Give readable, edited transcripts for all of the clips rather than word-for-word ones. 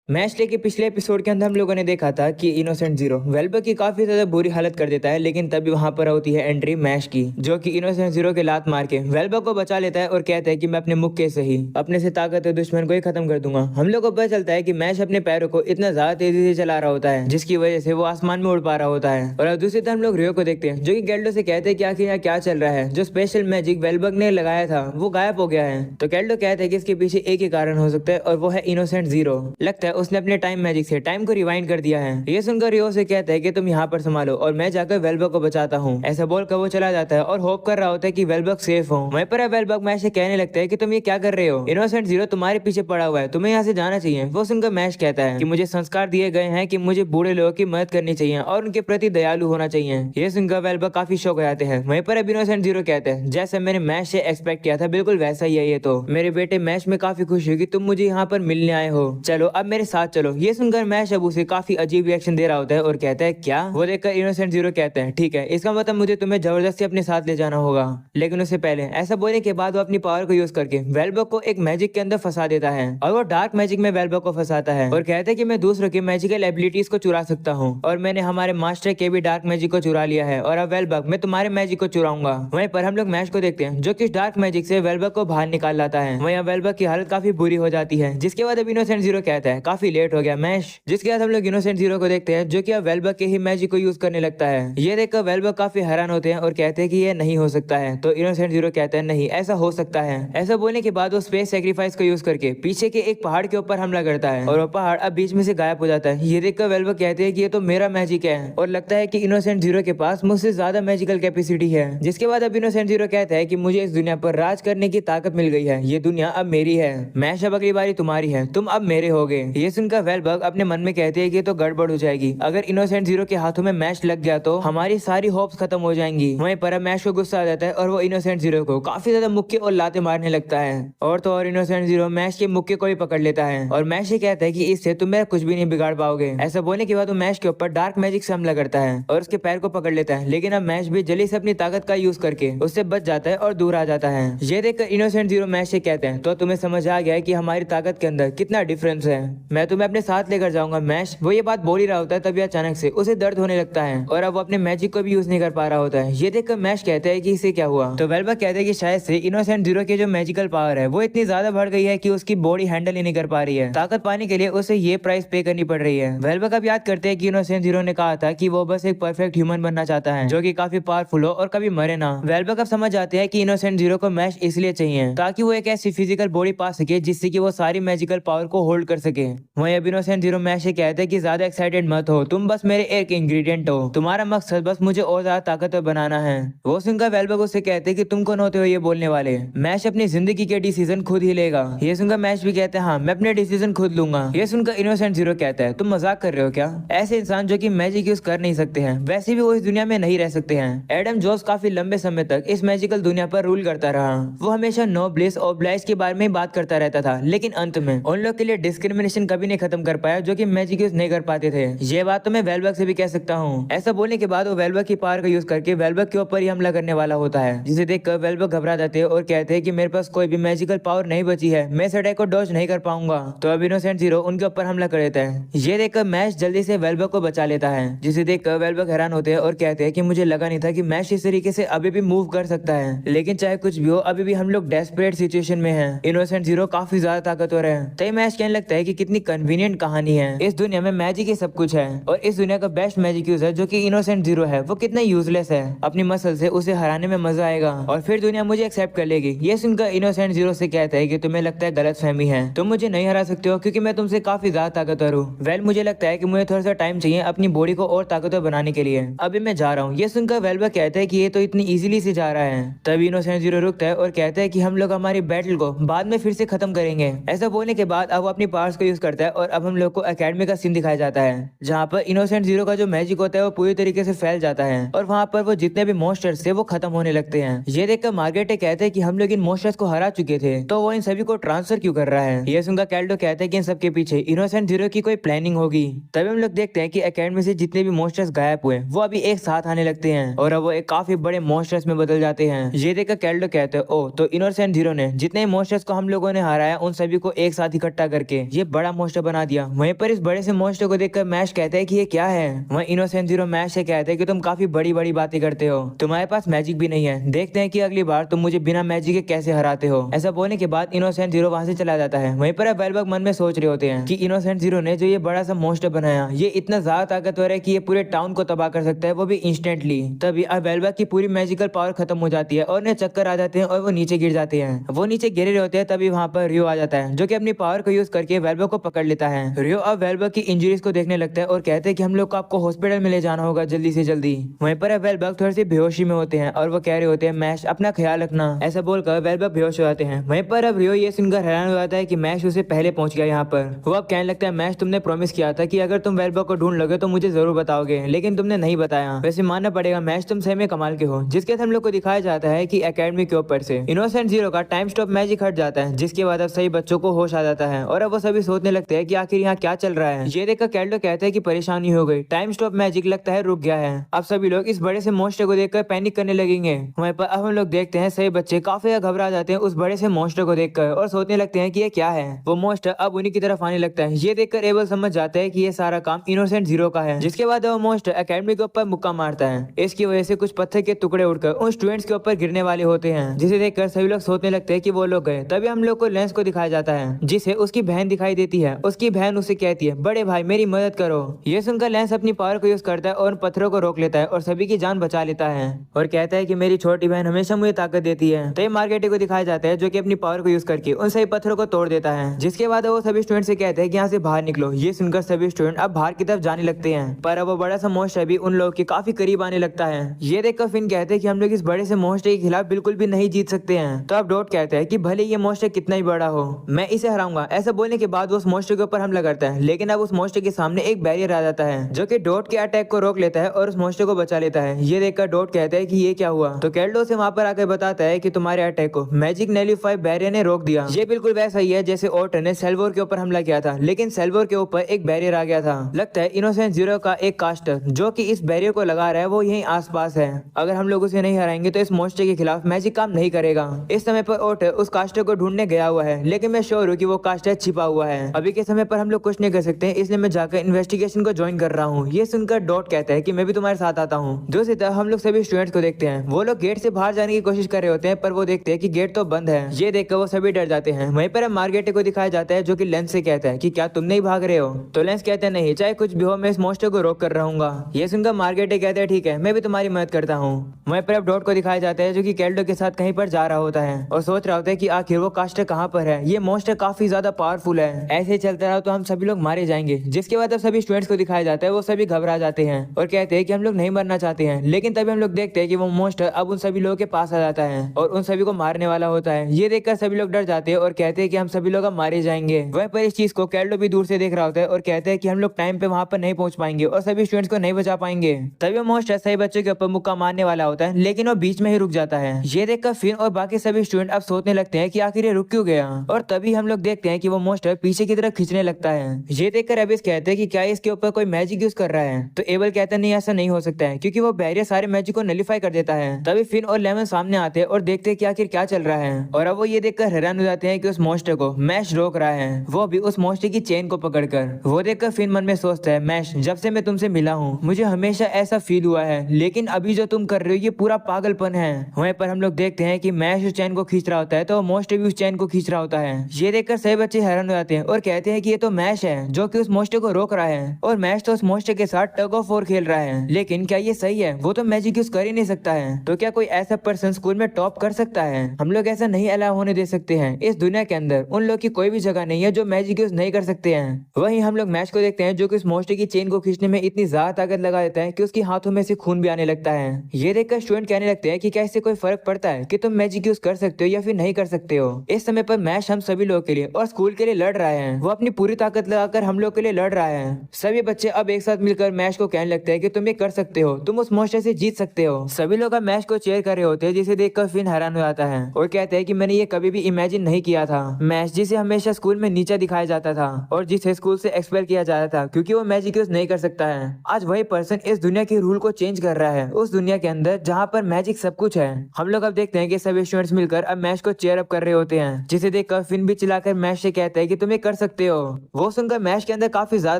Match day के पिछले episode के अंदर हम लोगों ने देखा था कि इनोसेंट जीरो वेल्बर की काफी ज्यादा बुरी हालत कर देता है, लेकिन तभी वहां पर होती है एंट्री मैश की, जो कि इनोसेंट जीरो के लात मार के वेल्बर को बचा लेता है और कहता है कि मैं अपने मुक्के से ही अपने से ताकतवर दुश्मन को ही खत्म कर दूंगा। हम लोग को पता चलता है कि मैश अपने पैरों को इतना ज्यादा तेजी से चला रहा होता है जिसकी वजह से वो आसमान में उड़ पा रहा होता है। और अब दूसरी तरफ हम लोग रियो को देखते हैं जो कि गेल्डो से कहते हैं कि आखिर यहाँ क्या चल रहा है। जो स्पेशल मैजिक वेल्बर ने लगाया था वो गायब हो गया है। तो गेल्डो कहते हैं कि इसके पीछे एक ही कारण हो सकता है और वो है इनोसेंट जीरो। लगता है उसने अपने टाइम मैजिक से टाइम को रिवाइंड कर दिया है। ये सुनकर रियो से कहता है कि तुम यहाँ पर संभालो और मैं जाकर वेल्बर को बचाता हूँ। ऐसा बोलकर वो चला जाता है और होप कर रहा होता है कि वेल्बर सेफ हो। वहीं पर वेल्बर मैश से कहने लगता है कि तुम ये क्या कर रहे हो, इनोसेंट जीरो तुम्हारे पीछे पड़ा हुआ है, तुम्हें यहाँ से जाना चाहिए। वो सुनकर मैश कहता है कि मुझे संस्कार दिए गए हैं कि मुझे बूढ़े लोगों की मदद करनी चाहिए और उनके प्रति दयालु होना चाहिए। ये सुनकर वेल्बर काफी शौक हो जाते हैं। वहीं पर इनोसेंट जीरो कहते हैं जैसे मैंने मैश से एक्सपेक्ट किया था बिल्कुल वैसा ही है ये तो। मेरे बेटे मैश में काफी खुश हुई कि तुम मुझे यहाँ पर मिलने आए हो, चलो अब मेरे साथ चलो। ये सुनकर मैश अब उसे काफी अजीब रिएक्शन दे रहा होता है और कहता है क्या। वो देखकर इनोसेंट जीरो कहते हैं ठीक है, इसका मतलब मुझे तुम्हें जबरदस्ती अपने साथ ले जाना होगा। लेकिन उससे पहले ऐसा बोलने के बाद वो अपनी पावर को यूज करके वेल्बर को एक मैजिक के अंदर फंसा देता है और वो डार्क मैजिक में वेल्बर को फंसाता है और कहता है कि मैं दूसरों की मैजिकल एबिलिटीज को चुरा सकता हूँ और मैंने हमारे मास्टर के भी डार्क मैजिक को चुरा लिया है और अब वेल्बर मैं तुम्हारे मैजिक को चुराऊंगा। वहीं पर हम लोग मैश को देखते हैं जो कि डार्क मैजिक से वेल्बर को बाहर निकाल लाता है। वहीं वेल्बर की हालत काफी बुरी हो जाती है जिसके बाद अब इनोसेंट जीरो कहता है काफी लेट हो गया मैश। जिसके बाद हम लोग इनोसेंट जीरो को देखते हैं जो कि अब वेल्बर के ही मैजिक को यूज करने लगता है। ये देखकर वेल्बर काफी हैरान होते हैं और कहते हैं कि ये नहीं हो सकता है। तो इनोसेंट जीरो कहते हैं नहीं ऐसा हो सकता है। ऐसा बोलने के बाद वो स्पेस सैक्रिफाइस को यूज करके पीछे के एक पहाड़ के ऊपर हमला करता है और वो पहाड़ अब बीच में से गायब हो जाता है। ये देखकर वेल्बर कहते हैं कि ये तो मेरा मैजिक है और लगता है कि इनोसेंट जीरो के पास मुझसे ज्यादा मैजिकल कैपेसिटी है। जिसके बाद अब इनोसेंट जीरो कहता है कि मुझे इस दुनिया पर राज करने की ताकत मिल गई है, ये दुनिया अब मेरी है, मैश अब अगली बारी तुम्हारी है, तुम अब मेरे होगे। ये सुनकर वेल्बर अपने मन में कहते हैं कि तो गड़बड़ हो जाएगी, अगर इनोसेंट जीरो के हाथों में मैश लग गया तो हमारी सारी होप्स खत्म हो जाएंगी। वहीं पर मैश को गुस्सा आ जाता है और वो इनोसेंट जीरो को काफी ज्यादा मुक्के और लाते मारने लगता है। और तो और इनोसेंट जीरो मैश के मुक्के को भी पकड़ लेता है और मैश ये कहता है कि इससे तुम मेरा कुछ भी नहीं बिगाड़ पाओगे। ऐसा बोलने के बाद वो मैश के ऊपर डार्क मैजिक से हमला करता है और उसके पैर को पकड़ लेता है, लेकिन अब मैश भी जल्दी से अपनी ताकत का यूज करके उससे बच जाता है और दूर आ जाता है। ये देखकर इनोसेंट जीरो मैश से कहते हैं तो तुम्हें समझ आ गया है कि हमारी ताकत के अंदर कितना डिफरेंस है, मैं तुम्हें अपने साथ लेकर जाऊंगा मैश। वो ये बात बोल ही रहा होता है तभी अचानक से उसे दर्द होने लगता है और अब वो अपने मैजिक को भी यूज नहीं कर पा रहा होता है। ये देखकर मैश कहते हैं कि इसे क्या हुआ। तो वेल्बर कहते हैं कि शायद से इनोसेंट जीरो की जो मैजिकल पावर है वो इतनी ज्यादा बढ़ गई है कि उसकी बॉडी हैंडल ही नहीं कर पा रही है, ताकत पाने के लिए उसे ये प्राइस पे करनी पड़ रही है। वेल्बर कब याद करते हैं कि इनोसेंट जीरो ने कहा था कि वो बस एक परफेक्ट ह्यूमन बनना चाहता है जो कि काफी पावरफुल हो और कभी मरे ना। वेल्बर कब समझ जाते हैं कि इनोसेंट जीरो को मैश इसलिए चाहिए ताकि वो एक ऐसी फिजिकल बॉडी पा सके जिससे कि वो सारी मैजिकल पावर को होल्ड कर सके। वहीं अब इनोसेंट जीरो मैश से कहते हैं कि ज्यादा एक्साइटेड मत हो, तुम बस मेरे एक इंग्रेडिएंट हो, तुम्हारा मकसद बस मुझे और ज्यादा ताकतवर बनाना है। वो सुनकर वेल्बर उससे कहते हैं कि तुम कौन होते हो ये बोलने वाले, मैश अपनी जिंदगी के डिसीजन खुद ही लेगा। ये सुनकर मैश भी कहते हैं हाँ मैं अपने डिसीजन खुद लूंगा। ये सुनकर इनोसेंट जीरो कहता है तुम मजाक कर रहे हो क्या, ऐसे इंसान जो कि मैजिक यूज कर नहीं सकते हैं वैसे भी वो इस दुनिया में नहीं रह सकते हैं। एडम जोस काफी लंबे समय तक इस मैजिकल दुनिया पर रूल करता रहा, वो हमेशा नो ब्लिस और ब्लाइस के बारे में बात करता रहता था, लेकिन अंत में उन लोग के लिए डिस्क्रिमिनेशन कभी नहीं खत्म कर पाया जो कि मैजिक यूज नहीं कर पाते थे। ये बात तो मैं वेल्बर से भी कह सकता हूँ। ऐसा बोलने के बाद वो वेल्बर की पावर का यूज करके वेल्बर के ऊपर ही हमला करने वाला होता है, जिसे देखकर वेल्बर घबरा जाते हैं और कहते हैं कि मेरे पास कोई भी मैजिकल पावर नहीं बची है, मैं इस अटैक को डॉज नहीं कर पाऊंगा। तो अब इनोसेंट जीरो उनके ऊपर हमला कर देता है। ये देखकर मैश जल्दी से वेल्बर को बचा लेता है, जिसे देखकर वेल्बर हैरान होते हैं और कहते हैं कि मुझे लगा नहीं था कि मैश इस तरीके से अभी भी मूव कर सकता है, लेकिन चाहे कुछ भी हो अभी भी हम लोग डेस्परेट सिचुएशन में हैं। इनोसेंट जीरो काफी ज्यादा ताकतवर है। तभी मैश कहने लगता है कि कितनी कन्वीनियंट कहानी है, इस दुनिया में मैजिक ही सब कुछ है और इस दुनिया का बेस्ट मैजिक यूज है जो कि इनोसेंट जीरो है वो कितना यूजलेस है, अपनी मसल से उसे हराने में मजा आएगा और फिर दुनिया मुझे एक्सेप्ट कर लेगी। ये सुनकर इनोसेंट जीरो से कहता है कि तुम्हें लगता है गलतफहमी है, तुम मुझे नहीं हरा सकते हो क्योंकि मैं तुमसे काफी ज्यादा ताकतवर हूँ। वेल मुझे लगता है कि मुझे थोड़ा सा टाइम चाहिए अपनी बॉडी को और ताकतवर बनाने के लिए, अभी मैं जा रहा हूँ। ये सुनकर वेल्बर कहता है कि ये तो इतनी इजीली से जा रहा है। तभी इनोसेंट जीरो रुकता है और कहता है कि हम लोग हमारी बैटल को बाद में फिर से खत्म करेंगे। ऐसा बोलने के बाद अब वो अपनी पावर्स को यूज करता है और अब हम लोग को एकेडमी का सीन दिखाया जाता है जहाँ पर इनोसेंट जीरो का जो मैजिक होता है वो पूरी तरीके से फैल जाता है और वहाँ पर वो जितने भी मॉन्स्टर्स थे वो खत्म होने लगते हैं। ये देखकर मार्गरेट कहते हैं कि हम लोग इन मॉन्स्टर्स को हरा चुके थे तो वो इन सभी को ट्रांसफर क्यों कर रहा है। ये सुनकर कैल्डो कहते हैं कि इन सबके पीछे इनोसेंट जीरो की कोई प्लानिंग होगी। तभी हम लोग देखते हैं कि एकेडमी से जितने भी मॉन्स्टर्स गायब हुए वो अभी एक साथ आने लगते हैं और अब वो एक काफी बड़े मॉन्स्टर्स में बदल जाते हैं। ये देखकर कैल्डो कहते हैं ओ तो इनोसेंट जीरो ने जितने मॉन्स्टर्स को हम लोगों ने हराया उन सभी को एक साथ इकट्ठा करके ये बड़ा मोस्टर बना दिया। वहीं पर इस बड़े से मोस्टर को देखकर मैश कहता है कि ये क्या है। वहीं इनोसेंट जीरो मैश से कहता है कि तुम काफी बड़ी बड़ी बातें करते हो, तुम्हारे पास मैजिक भी नहीं है, देखते हैं कि अगली बार तुम मुझे बिना मैजिक के कैसे हराते हो। ऐसा बोलने के बाद इनोसेंट जीरो वहां से चला जाता है। वहीं पर अब वेलबग मन में सोच रहे होते हैं कि इनोसेंट जीरो ने जो ये बड़ा सा मोस्टर बनाया ये इतना ज्यादा ताकतवर है कि ये पूरे टाउन को तबाह कर सकता है, वो भी इंस्टेंटली। तभी अब वेलबग की पूरी मैजिकल पावर खत्म हो जाती है और उन्हें चक्कर आ जाते हैं और वो नीचे गिर जाते हैं। वो नीचे गिरे रहे होते हैं तभी वहां पर रियो आ जाता है जो कि अपनी पावर को यूज करके वेलबग को पकड़ लेता है। रियो अब वेलबग की इंजरीज को देखने लगता है और कहते हैं कि हम लोग को आपको हॉस्पिटल में ले जाना होगा जल्दी से जल्दी। वहीं पर अब वेलबग थोड़ी सी बेहोशी में होते हैं और वो कह रहे होते हैं मैश अपना ख्याल रखना, ऐसा बोलकर वेलबग बेहोश हो जाते हैं। वहीं पर अब रियो ये सुनकर हैरान हो जाता है कि मैश उसे पहले पहुंच गया यहाँ पर। वो अब कहने लगता है मैश तुमने प्रॉमिस किया था कि अगर तुम वेलबग को ढूंढ लोगे तो मुझे जरूर बताओगे, लेकिन तुमने नहीं बताया। वैसे मानना पड़ेगा मैश तुम सही में कमाल के हो। जिसके हम लोग को दिखाया जाता है कि एकेडमी के ऊपर से इनोसेंट जीरो का टाइम स्टॉप मैजिक हट जाता है, जिसके बाद अब सही बच्चों को होश आ जाता है और अब वो सभी सोचने लगते हैं कि आखिर यहाँ क्या चल रहा है। ये देखकर कैल्डो कहते हैं कि परेशानी हो गई, टाइम स्टॉप मैजिक लगता है रुक गया है। अब सभी लोग इस बड़े से मोस्टर को देखकर पैनिक करने लगेंगे। वहीं पर अब हम लोग देखते हैं सही बच्चे काफी घबरा जाते हैं उस बड़े से मोस्टर को देखकर और सोचने लगते हैं कि ये क्या है। वो मोस्टर अब उन्हीं की तरफ आने लगता है। ये देखकर एबल समझ जाता है कि ये सारा काम इनोसेंट जीरो का है। जिसके बाद वो मोस्टर एकेडमी के ऊपर मुक्का मारता है। इसकी वजह से कुछ पत्थर के टुकड़े उड़कर उन स्टूडेंट्स के ऊपर गिरने वाले होते हैं, जिसे देखकर सभी लोग सोचने लगते हैं कि वो लोग गए। तभी हम लोग को लेंस को दिखाया जाता है जिसे उसकी बहन दिखाई देती है। उसकी बहन उसे कहती है बड़े भाई मेरी मदद करो। ये सुनकर लेंस अपनी पावर को यूज करता है और पत्थरों को रोक लेता है और सभी की जान बचा लेता है और कहता है कि मेरी छोटी बहन हमेशा मुझे ताकत देती है। तो मार्केटी को दिखाया जाता है जो कि अपनी पावर को यूज करके उन सभी पत्थरों को तोड़ देता है। जिसके बाद वो सभी स्टूडेंट से कहते हैं कि यहाँ से बाहर निकलो। ये सुनकर सभी स्टूडेंट अब बाहर की तरफ जाने लगते हैं, पर अब वो बड़ा सा मोस्टर भी उन लोगों के काफी करीब आने लगता है। ये देखकर फिन कहते हैं कि हम लोग इस बड़े से मोस्टर के खिलाफ बिल्कुल भी नहीं जीत सकते हैं। तो अब डॉट कहता है कि भले ये मोस्टर कितना ही बड़ा हो मैं इसे हराऊंगा। ऐसा बोलने के बाद वो उस मोस्टर के ऊपर हमला करता है, लेकिन अब उस मोस्टर के सामने एक बैरियर आ जाता है जो कि डॉट के अटैक को रोक लेता है और उस मोस्टर को बचा लेता है। ये देखकर डॉट कहता है कि ये क्या हुआ। तो कैल्डो से वहां पर आकर बताता है कि तुम्हारे अटैक को मैजिक नेलिफाई बैरियर ने रोक दिया। ये बिल्कुल वैसा ही है जैसे ओटर ने सेल्वोर के ऊपर हमला किया था, लेकिन सेल्वोर के ऊपर एक बैरियर आ गया था। लगता है इनोसेंट जीरो का एक कास्टर जो कि इस बैरियर को लगा रहा है वो यहीं आसपास है। अगर हम लोग उसे नहीं हराएंगे तो इस मोस्टर के खिलाफ मैजिक काम नहीं करेगा। इस समय पर ओटर उस कास्टर को ढूंढने गया हुआ है, लेकिन मैं श्योर हूँ कि वो कास्टर छिपा हुआ है। अभी के समय पर हम लोग कुछ नहीं कर सकते, इसलिए मैं जाकर इन्वेस्टिगेशन को ज्वाइन कर रहा हूँ। ये सुनकर डॉट कहता है कि मैं भी तुम्हारे साथ आता हूँ। दूसरी तरफ हम लोग सभी स्टूडेंट्स को देखते हैं, वो लोग गेट से बाहर जाने की कोशिश कर रहे होते हैं, पर वो देखते हैं कि गेट तो बंद है। ये देखकर वो सभी डर जाते हैं। वहीं पर मार्गेटे को दिखाया जाता है जो कि लेंस से कहता है कि क्या तुम नहीं भाग रहे हो। तो लेंस कहते हैं नहीं, चाहे कुछ भी हो मैं इस मोस्टर को रोक कर रहूंगा। ये सुनकर मार्गेटे कहते हैं ठीक है मैं भी तुम्हारी मदद करता हूँ। वहीं पर अब डॉट को दिखाया जाता है जो कि कैल्डो के साथ कहीं पर जा रहा होता है और सोच रहा होता है कि आखिर वो कास्टर कहाँ पर है। ये मोस्टर काफी ज्यादा पावरफुल है, ऐसे ही चलता रहा तो हम सभी लोग मारे जाएंगे। जिसके बाद अब सभी स्टूडेंट्स को दिखाया जाता है, वो सभी घबरा जाते हैं और कहते हैं कि हम लोग नहीं मरना चाहते हैं। लेकिन तभी हम लोग देखते हैं कि वो मोस्टर अब उन सभी लोगों के पास आ जाता है और उन सभी को मारने वाला होता है। ये देखकर सभी लोग डर जाते हैं और कहते हैं कि हम सभी लोग अब मारे जाएंगे। वहीं पर इस चीज को कैल्डो भी दूर से देख रहा होता है और कहते हैं कि हम लोग टाइम पे वहां पर नहीं पहुंच पाएंगे और सभी स्टूडेंट्स को नहीं बचा पाएंगे। तभी वो मोस्टर सही बच्चों के ऊपर मुक्का मारने वाला होता है, लेकिन वो बीच में ही रुक जाता है। ये देखकर फिन और बाकी सभी स्टूडेंट अब सोचने लगते हैं कि आखिर ये रुक क्यों गया। और तभी हम लोग देखते हैं कि वो मोस्टर पीछे की तरफ खींचने लगता है। ये देखकर एबिस कहते हैं कि क्या इसके ऊपर कोई मैजिक यूज कर रहा है। तो एबल कहता है नहीं ऐसा नहीं हो सकता है क्योंकि वो बैरियर सारे मैजिक को नलिफाई कर देता है। तभी फिन और लेमन सामने आते हैं और देखते हैं कि आखिर क्या चल रहा है। और अब वो ये देखकर हैरान हो जाते हैं कि उस मोस्टर को मैश रोक रहा है, वो भी उस मोस्टर की चेन को पकड़कर। वो देखकर फिन मन में सोचता है मैश जब से मैं तुमसे मिला हूँ मुझे हमेशा ऐसा फील हुआ है, लेकिन अभी जो तुम कर रहे हो ये पूरा पागलपन है। वहीं पर हम लोग देखते हैं कि मैश उस चैन को खींच रहा होता है तो मोस्टर भी उस चैन को खींच रहा होता है। ये देखकर सभी बच्चे हैरान हो जाते हैं और कहते हैं कि ये तो मैश है जो कि उस मोस्टर को रोक रहा है और मैश तो उस मोस्टर के साथ टग ऑफ वॉर खेल रहा है। लेकिन क्या ये सही है? वो तो मैजिक यूज कर ही नहीं सकता है, तो क्या कोई ऐसा पर्सन स्कूल में टॉप कर सकता है? हम लोग ऐसा नहीं अलाउ होने दे सकते हैं। इस दुनिया के अंदर उन लोग की कोई भी जगह नहीं है जो मैजिक यूज नहीं कर सकते हैं। वहीं हम लोग मैश को देखते हैं जो कि उस मोस्टर की चेन को खींचने में इतनी ज्यादा ताकत लगा देता है कि उसके हाथों में से खून भी आने लगता है। ये देखकर स्टूडेंट कहने लगते हैं कि क्या इससे कोई फर्क पड़ता है कि तुम मैजिक यूज कर सकते हो या फिर नहीं कर सकते हो। इस समय पर मैश हम सभी लोगों के लिए और स्कूल के लिए लड़ रहा है। वो अपनी पूरी ताकत लगाकर हम लोग के लिए लड़ रहा है। सभी बच्चे अब एक साथ मिलकर मैश को कहने लगते हैं कि तुम ये कर सकते हो, तुम उस मोस्टर से जीत सकते हो। सभी लोग अब मैश को चेयर कर रहे होते हैं, जिसे देखकर फिन हैरान हो जाता है और कहते हैं कि मैंने ये कभी भी इमेजिन नहीं किया था। मैश जिसे हमेशा स्कूल में नीचा दिखाया जाता था और जिसे स्कूल से एक्सपेल किया जाता था क्योंकि वो मैजिक यूज नहीं कर सकता है, आज वही पर्सन इस दुनिया के रूल को चेंज कर रहा है, उस दुनिया के अंदर जहाँ पर मैजिक सब कुछ है। हम लोग अब देखते हैं कि सभी स्टूडेंट्स मिलकर अब मैश को चेयर अप कर रहे होते हैं, जिसे देखकर फिन भी चिल्लाकर मैश से कहता है कि तुम ये कर सकते हो। वो सुनकर मैश के अंदर काफी ज्यादा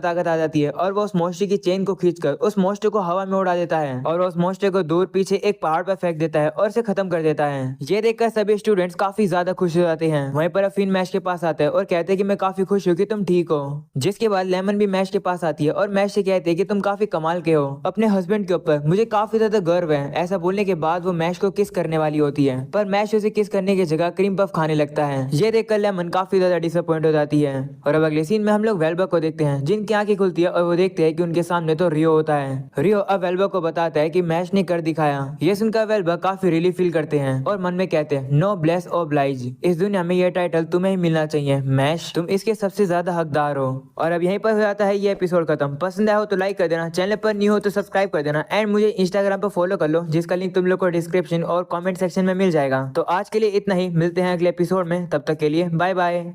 ताकत आ जाती है और वो उस मोस्टरी की चेन को खींचकर उस मोस्टर को हवा में उड़ा देता है और उस मोस्टर को दूर पीछे एक पहाड़ पर फेंक देता है और इसे खत्म कर देता है। ये देखकर सभी स्टूडेंट्स काफी ज्यादा खुश हो जाते हैं। वहीं पर फिन मैश के पास आता है और कहते हैं कि मैं काफी खुश हूँ कि तुम ठीक हो। जिसके बाद लेमन भी मैश के पास आती है और मैश से कहते हैं कि तुम काफी कमाल के हो अपने हस्बैंड के ऊपर, मुझे काफी ज्यादा गर्व है। ऐसा बोलने के बाद वो मैश को किस करने वाली होती है पर मैश उसे किस करने की जगह क्रीम पफ खाने लगता है। ये देखकर लेमन काफी ज्यादा डिसअपॉइंट हो जाती है। और अब अगले सीन में हम लोग वेल्बा को देखते हैं जिनकी आंखें खुलती है और वो देखते हैं कि उनके सामने तो रियो होता है। रियो अब वेल्बा को बताता है कि मैश ने कर दिखाया। ये सुनकर वेल्बा काफी रिलीफ फील करते हैं और मन में कहते हैं नो ब्लेस ओब्लाइज, इस दुनिया में ये टाइटल तुम्हें ही मिलना चाहिए मैश, तुम इसके सबसे ज्यादा हकदार हो। और अब यहीं पर हो जाता है ये एपिसोड खत्म। पसंद आया हो तो लाइक कर देना, चैनल पर न्यू हो तो सब्सक्राइब कर देना एंड मुझे इंस्टाग्राम पर फॉलो कर लो जिसका लिंक तुम लोग को डिस्क्रिप्शन और कमेंट सेक्शन में मिल जाएगा। तो आज के लिए इतना ही, मिलते हैं अगले एपिसोड में, तब तक के लिए बाय बाय।